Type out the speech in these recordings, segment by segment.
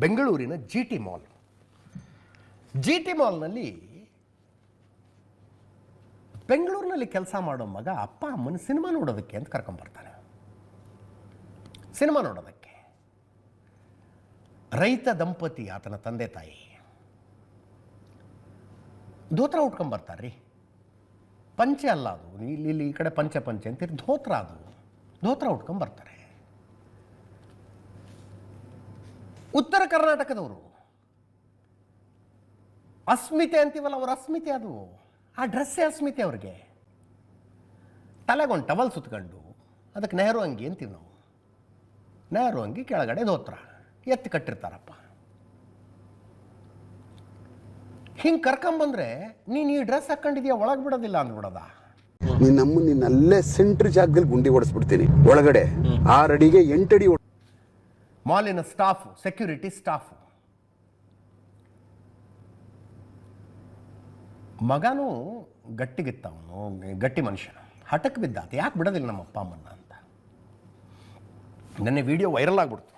ಬೆಂಗಳೂರಿನ GT mall. GT ಮಾಲ್ನಲ್ಲಿ ಬೆಂಗಳೂರಿನಲ್ಲಿ ಕೆಲಸ ಮಾಡೋ ಮಗ ಅಪ್ಪ ಅಮ್ಮನ ಸಿನಿಮಾ ನೋಡೋದಕ್ಕೆ ಅಂತ ಕರ್ಕೊಂಬರ್ತಾನೆ. ಸಿನಿಮಾ ನೋಡೋದಕ್ಕೆ ರೈತ ದಂಪತಿ, ಆತನ ತಂದೆ ತಾಯಿ ಧೋತ್ರ ಉಟ್ಕೊಂಬರ್ತಾರ್ರಿ. ಪಂಚೆ ಅಲ್ಲ ಅದು, ಇಲ್ಲಿ ಈ ಕಡೆ ಪಂಚೆ ಅಂತೀರಿ, ಧೋತ್ರ ಅದು. ಧೋತ್ರ ಉಟ್ಕೊಂಬರ್ತಾರೆ. ಉತ್ತರ ಕರ್ನಾಟಕದವರು ಅಸ್ಮಿತೆ ಅಂತೀವಲ್ಲ, ಅವ್ರ ಅಸ್ಮಿತೆ ಅದು. ಆ ಡ್ರೆಸ್ಸೇ ಅಸ್ಮಿತೆ ಅವ್ರಿಗೆ. ತಲೆಗೊಂದು ಟವಲ್ ಸುತ್ಕೊಂಡು, ಅದಕ್ಕೆ ನೆಹರು ಅಂಗಿ ಅಂತೀವಿ ನಾವು. ನೆಹರು ಅಂಗಿ ಕೆಳಗಡೆ ಧೋತ್ರ ಎತ್ತಿ ಕಟ್ಟಿರ್ತಾರಪ್ಪ. ಹಿಂಗೆ ಕರ್ಕೊಂಬಂದ್ರೆ ನೀನು ಈ ಡ್ರೆಸ್ ಹಾಕೊಂಡಿದ್ಯಾ, ಒಳಗೆ ಬಿಡೋದಿಲ್ಲ ಅಂದ್ಬಿಡೋದ. ನಿನ್ನಲ್ಲೇ ಸೆಂಟ್ರ್ ಜಾಗದಲ್ಲಿ ಗುಂಡಿ ಓಡಿಸ್ಬಿಡ್ತೀನಿ. ಒಳಗಡೆ 6 ಅಡಿಗೆ 8 ಅಡಿ. ಮಾಲಿನ ಸ್ಟಾಫು, ಸೆಕ್ಯೂರಿಟಿ ಸ್ಟಾಫು, ಮಗನೂ ಗಟ್ಟಿಗಿತ್ತವನು, ಗಟ್ಟಿ ಮನುಷ್ಯ. ಹಠಕ್ಕೆ ಬಿದ್ದಾತ, ಯಾಕೆ ಬಿಡೋದಿಲ್ಲ ನಮ್ಮ ಅಪ್ಪ ಅಮ್ಮನ್ನ ಅಂತ. ನೆನ್ನೆ ವಿಡಿಯೋ ವೈರಲ್ ಆಗಿಬಿಡ್ತು.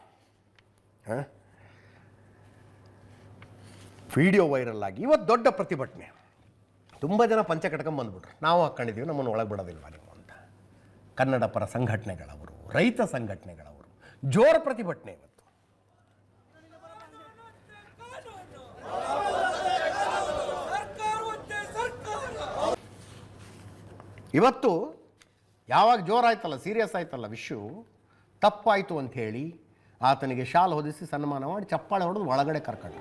ವಿಡಿಯೋ ವೈರಲ್ ಆಗಿ ಇವತ್ತು ದೊಡ್ಡ ಪ್ರತಿಭಟನೆ. ತುಂಬ ಜನ ಪಂಚೆ ಕಟ್ಕೊಂಬಂದ್ಬಿಟ್ರು. ನಾವು ಹಾಕ್ಕೊಂಡಿದ್ದೀವಿ, ನಮ್ಮನ್ನು ಒಳಗೆ ಬಿಡೋದಿಲ್ವ ನೀವು ಅಂತ. ಕನ್ನಡ ಪರ ಸಂಘಟನೆಗಳವರು, ರೈತ ಸಂಘಟನೆಗಳವರು ಜೋರು ಪ್ರತಿಭಟನೆ ಇವತ್ತು. ಇವತ್ತು ಯಾವಾಗ ಜೋರಾಯ್ತಲ್ಲ, ಸೀರಿಯಸ್ ಆಯ್ತಲ್ಲ ವಿಷಯ, ತಪ್ಪಾಯಿತು ಅಂಥೇಳಿ ಆತನಿಗೆ ಶಾಲ್ ಹೊದಿಸಿ ಸನ್ಮಾನ ಮಾಡಿ ಚಪ್ಪಾಳೆ ಹೊಡೆದು ಒಳಗಡೆ ಕರ್ಕೊಂಡು